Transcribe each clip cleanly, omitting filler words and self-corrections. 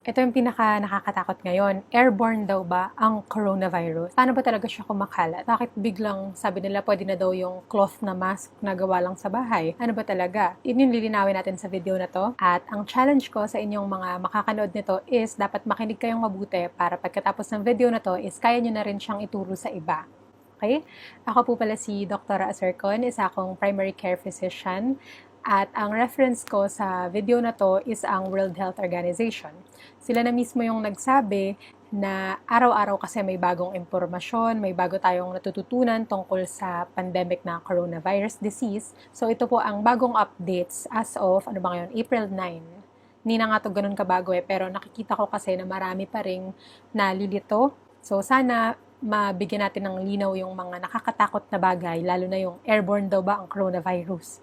Ito yung pinaka nakakatakot ngayon. Airborne daw ba ang coronavirus? Paano ba talaga siya kumakalat? Bakit biglang sabi nila pwede na daw yung cloth na mask na gawa lang sa bahay? Ano ba talaga? Yun yung lilinawin natin sa video na to. At ang challenge ko sa inyong mga makakanood nito is dapat makinig kayong mabuti para pagkatapos ng video na to is kaya nyo na rin siyang ituro sa iba. Okay? Ako po pala si Dr. Acercon, isa akong primary care physician. At ang reference ko sa video na to is ang World Health Organization. Sila na mismo yung nagsabi na araw-araw kasi may bagong impormasyon, may bago tayong natututunan tungkol sa pandemic na coronavirus disease. So ito po ang bagong updates as of, ano ba ngayon, April 9. Hindi na nga to ganun kabago pero nakikita ko kasi na marami pa ring nalilito. So sana mabigyan natin ng linaw yung mga nakakatakot na bagay, lalo na yung airborne daw ba ang coronavirus.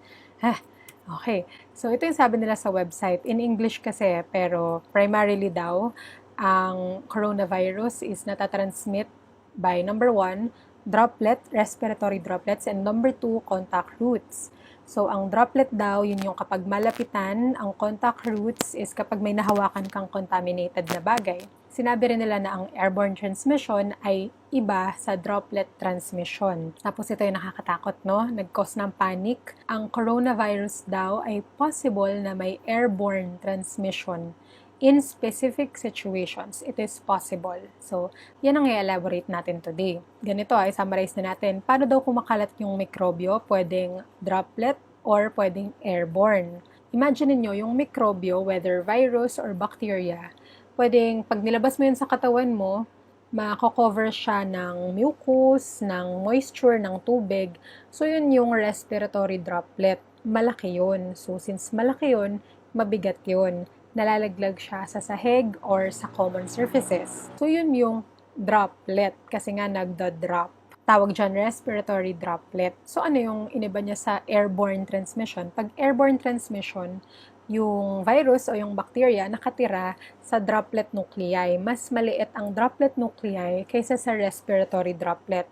Okay, so ito yung sabi nila sa website. In English kasi, pero primarily daw, ang coronavirus is natatransmit by number 1, droplet, respiratory droplets, and number 2, contact routes. So, ang droplet daw, yun yung kapag malapitan. Ang contact routes is kapag may nahawakan kang contaminated na bagay. Sinabi rin nila na ang airborne transmission ay iba sa droplet transmission. Tapos ito yung nakakatakot, no? Nag-cause ng panic. Ang coronavirus daw ay possible na may airborne transmission. In specific situations, it is possible. So, yan ang i-elaborate natin today. Ganito ay summarize na natin. Paano daw kumakalat yung mikrobyo? Pwedeng droplet or pwedeng airborne. Imagine niyo yung mikrobyo, whether virus or bacteria, pwedeng pag nilabas mo yun sa katawan mo, mako-cover siya ng mucus, ng moisture, ng tubig. So, yun yung respiratory droplet. Malaki yun. So, since malaki yun, mabigat yun. Nalalaglag siya sa sahig or sa common surfaces. So, yun yung droplet kasi nga nagda-drop. Tawag dyan respiratory droplet. So, ano yung iniba niya sa airborne transmission? Pag airborne transmission, yung virus o yung bacteria nakatira sa droplet nuclei. Mas maliit ang droplet nuclei kaysa sa respiratory droplet.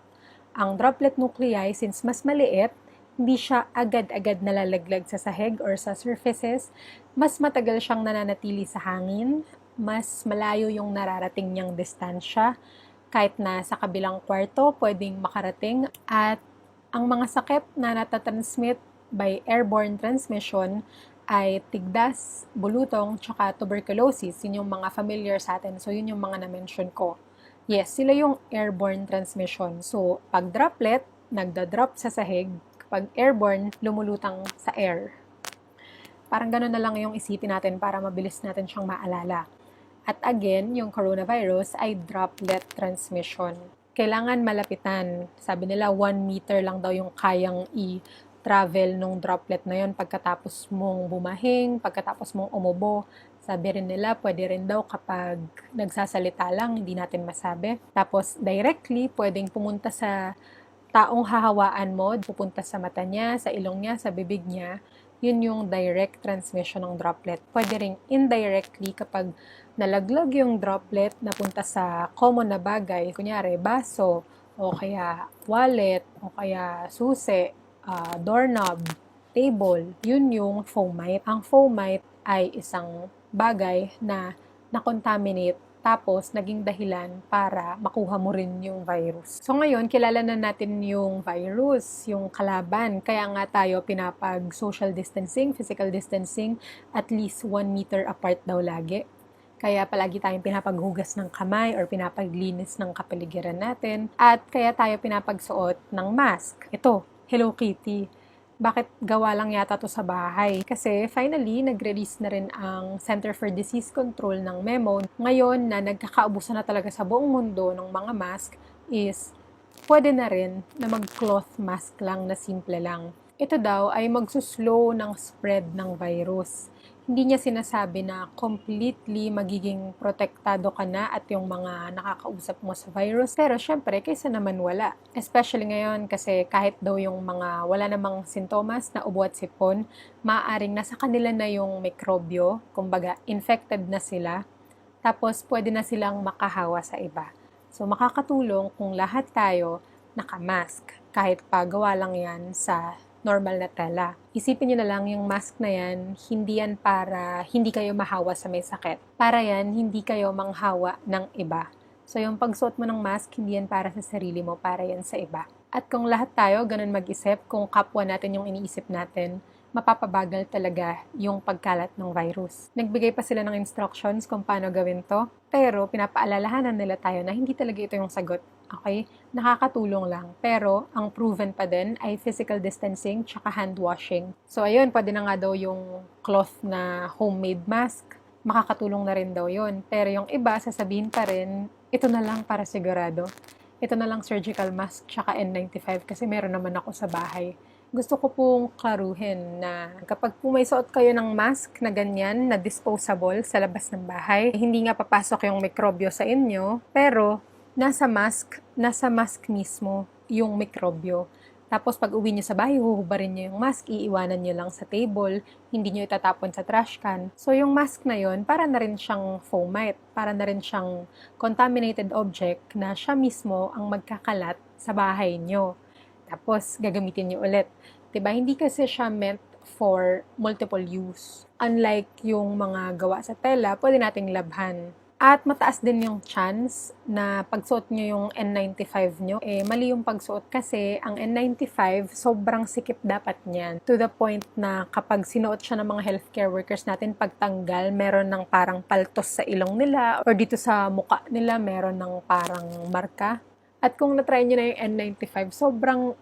Ang droplet nuclei, since mas maliit, hindi siya agad-agad nalalaglag sa sahig or sa surfaces, mas matagal siyang nananatili sa hangin, mas malayo yung nararating niyang distansya, kahit na sa kabilang kwarto, pwedeng makarating, at ang mga sakit na natatransmit by airborne transmission ay tigdas, bulutong, tsaka tuberculosis. Yun yung mga familiar sa atin. So, yun yung mga na-mention ko. Yes, sila yung airborne transmission. So, pag droplet, nagda-drop sa sahig. Pag airborne, lumulutang sa air. Parang gano'n na lang yung isipin natin para mabilis natin siyang maalala. At again, yung coronavirus ay droplet transmission. Kailangan malapitan. Sabi nila, 1 meter lang daw yung kayang travel nung droplet na yon pagkatapos mong bumahing, pagkatapos mong umubo. Sabi rin nila, pwede rin daw kapag nagsasalita lang, hindi natin masabi. Tapos directly, pwedeng pumunta sa taong hahawaan mo, pupunta sa mata niya, sa ilong niya, sa bibig niya. Yun yung direct transmission ng droplet. Pwede rin indirectly kapag nalaglag yung droplet napunta sa common na bagay, kunyari baso, o kaya wallet, o kaya susi, doorknob, table, yun yung fomite. Ang fomite ay isang bagay na na-contaminate tapos naging dahilan para makuha mo rin yung virus. So ngayon, kilala na natin yung virus, yung kalaban. Kaya nga tayo pinapag-social distancing, physical distancing, at least 1 meter apart daw lagi. Kaya palagi tayong pinapaghugas ng kamay or pinapaglinis ng kapaligiran natin. At kaya tayo pinapagsuot ng mask. Ito, Hello Kitty. Bakit gawa lang yata to sa bahay? Kasi finally, nag-release na rin ang Center for Disease Control ng memo. Ngayon na nagkakaubusan na talaga sa buong mundo ng mga mask is pwede na rin na mag-cloth mask lang na simple lang. Ito daw ay magsuslow ng spread ng virus. Hindi niya sinasabi na completely magiging protektado ka na at yung mga nakakausap mo sa virus. Pero syempre, kaysa naman wala. Especially ngayon kasi kahit daw yung mga wala namang sintomas na ubo at sipon, maaaring nasa kanila na yung mikrobyo, kumbaga infected na sila, tapos pwede na silang makahawa sa iba. So makakatulong kung lahat tayo nakamask, kahit pagawa lang yan sa normal na tela. Isipin nyo na lang yung mask na yan, hindi yan para hindi kayo mahawa sa may sakit. Para yan, hindi kayo manghawa ng iba. So yung pagsuot mo ng mask, hindi yan para sa sarili mo, para yan sa iba. At kung lahat tayo ganun mag-isip, kung kapwa natin yung iniisip natin, mapapabagal talaga yung pagkalat ng virus. Nagbigay pa sila ng instructions kung paano gawin to, pero pinapaalalahanan nila tayo na hindi talaga ito yung sagot. Okay? Nakakatulong lang. Pero, ang proven pa din ay physical distancing tsaka hand washing. So, ayun, pwede na nga daw yung cloth na homemade mask. Makakatulong na rin daw yun. Pero yung iba, sasabihin pa rin, ito na lang para sigurado. Ito na lang surgical mask tsaka N95 kasi meron naman ako sa bahay. Gusto ko pong klaruhin na kapag po may suot kayo ng mask na ganyan, na disposable sa labas ng bahay, hindi nga papasok yung mikrobyo sa inyo, pero nasa mask mismo yung mikrobyo. Tapos pag uwi nyo sa bahay, huhubarin nyo yung mask, iiwanan nyo lang sa table, hindi nyo itatapon sa trash can. So yung mask na yun, para na rin siyang fomite, para na rin siyang contaminated object na siya mismo ang magkakalat sa bahay nyo. Tapos, gagamitin nyo ulit. Diba? Hindi kasi siya meant for multiple use. Unlike yung mga gawa sa tela, pwede nating labhan. At mataas din yung chance na pagsuot nyo yung N95 nyo, mali yung pagsuot kasi ang N95, sobrang sikip dapat niyan. To the point na kapag sinuot siya ng mga healthcare workers natin, pagtanggal, meron ng parang paltos sa ilong nila or dito sa muka nila, meron ng parang marka. At kung na-try nyo na yung N95, sobrang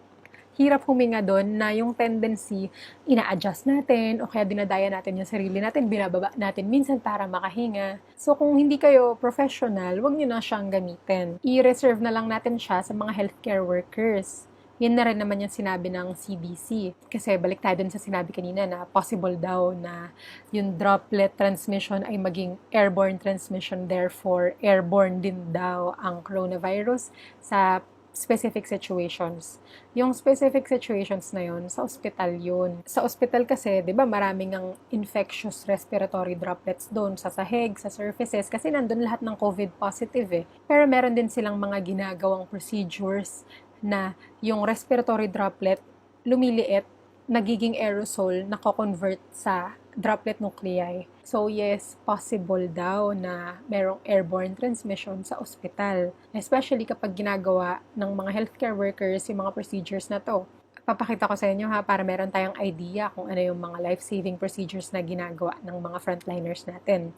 hirap huminga doon na yung tendency, ina-adjust natin o kaya dinadaya natin yung sarili natin, binababa natin minsan para makahinga. So kung hindi kayo professional, wag nyo na siyang gamitin. I-reserve na lang natin siya sa mga healthcare workers. Yan na rin naman yung sinabi ng CDC. Kasi balik tayo dun sa sinabi kanina na possible daw na yung droplet transmission ay maging airborne transmission. Therefore, airborne din daw ang coronavirus sa specific situations. Yung specific situations na yun, sa ospital yun. Sa ospital kasi, di ba, maraming ang infectious respiratory droplets doon sa sahig, sa surfaces, kasi nandun lahat ng COVID positive eh. Pero meron din silang mga ginagawang procedures na yung respiratory droplet lumiliit, nagiging aerosol, nako-convert sa droplet nuclei. So yes, possible daw na merong airborne transmission sa ospital. Especially kapag ginagawa ng mga healthcare workers yung mga procedures na to. Papakita ko sa inyo ha, para meron tayong idea kung ano yung mga life-saving procedures na ginagawa ng mga frontliners natin.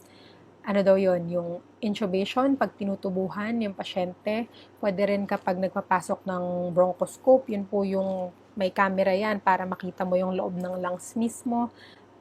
Ano daw yon, yung intubation, pag tinutubuhan yung pasyente, pwede rin kapag nagpapasok ng bronchoscope, yun po yung may camera yan para makita mo yung loob ng lungs mismo.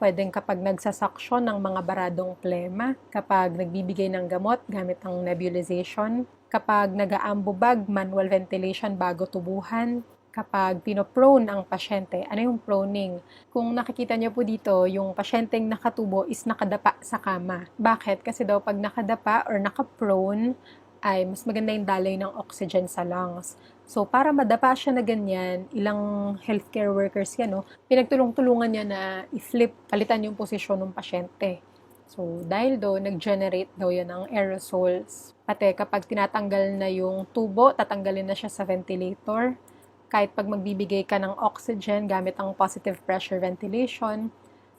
Pwede kapag nagsasuction ng mga baradong plema, kapag nagbibigay ng gamot gamit ang nebulization, kapag nag-aambubag, manual ventilation bago tubuhan, kapag pinoprone ang pasyente. Ano yung proning? Kung nakikita niyo po dito, yung pasyenteng nakatubo is nakadapa sa kama. Bakit? Kasi daw pag nakadapa or nakaprone, ay mas maganda yung daloy ng oxygen sa lungs. So, para madapa siya na ganyan, ilang healthcare workers yan, no? Pinagtulong-tulungan niya na i-flip, palitan yung posisyon ng pasyente. So, dahil doon, nag-generate daw yan ng aerosols. Pati kapag tinatanggal na yung tubo, tatanggalin na siya sa ventilator. Kahit pag magbibigay ka ng oxygen gamit ang positive pressure ventilation,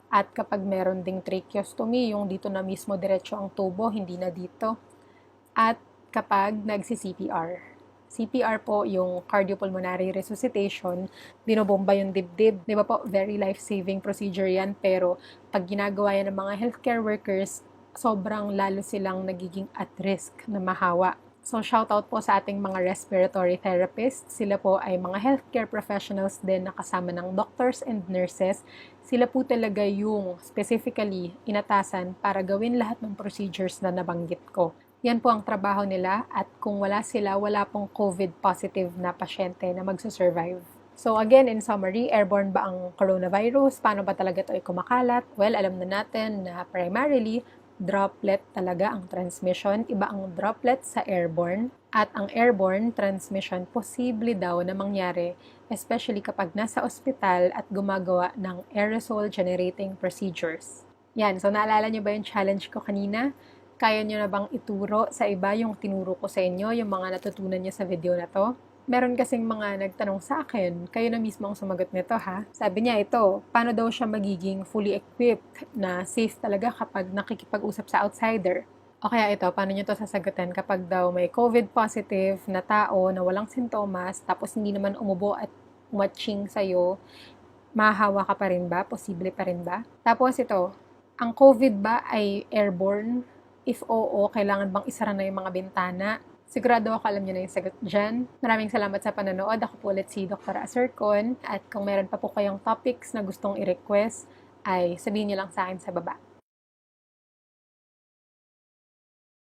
at kapag meron ding tracheostomy, yung dito na mismo diretso ang tubo, hindi na dito. At kapag nagsi-CPR. CPR po yung cardiopulmonary resuscitation, binobomba yung dibdib. Di ba po, very life-saving procedure yan, pero pag ginagawa yan ng mga healthcare workers, sobrang lalo silang nagiging at risk na mahawa. So, shoutout po sa ating mga respiratory therapists. Sila po ay mga healthcare professionals din na kasama ng doctors and nurses. Sila po talaga yung specifically inatasan para gawin lahat ng procedures na nabanggit ko. Yan po ang trabaho nila at kung wala sila, wala pong COVID positive na pasyente na magsusurvive. So again, in summary, airborne ba ang coronavirus? Paano ba talaga ito ay kumakalat? Well, alam na natin na primarily, droplet talaga ang transmission. Iba ang droplet sa airborne. At ang airborne transmission, posible daw na mangyari, especially kapag nasa ospital at gumagawa ng aerosol generating procedures. Yan, so naalala nyo ba yung challenge ko kanina? Kaya nyo na bang ituro sa iba yung tinuro ko sa inyo, yung mga natutunan nyo sa video na to? Meron kasing mga nagtanong sa akin, kayo na mismo ang sumagot nito ha. Sabi niya ito, paano daw siya magiging fully equipped na safe talaga kapag nakikipag-usap sa outsider? O kaya ito, paano niyo to sasagutin kapag daw may COVID positive na tao na walang sintomas, tapos hindi naman umubo at matching sa'yo, mahahawa ka pa rin ba? Posible pa rin ba? Tapos ito, ang COVID ba ay airborne? If oo, kailangan bang isara na yung mga bintana? Sigurado ako alam niyo na yung sagot dyan. Maraming salamat sa panonood. Ako po ulit si Dr. Acercon. At kung meron pa po kayong topics na gustong i-request, ay sabihin niyo lang sa akin sa baba.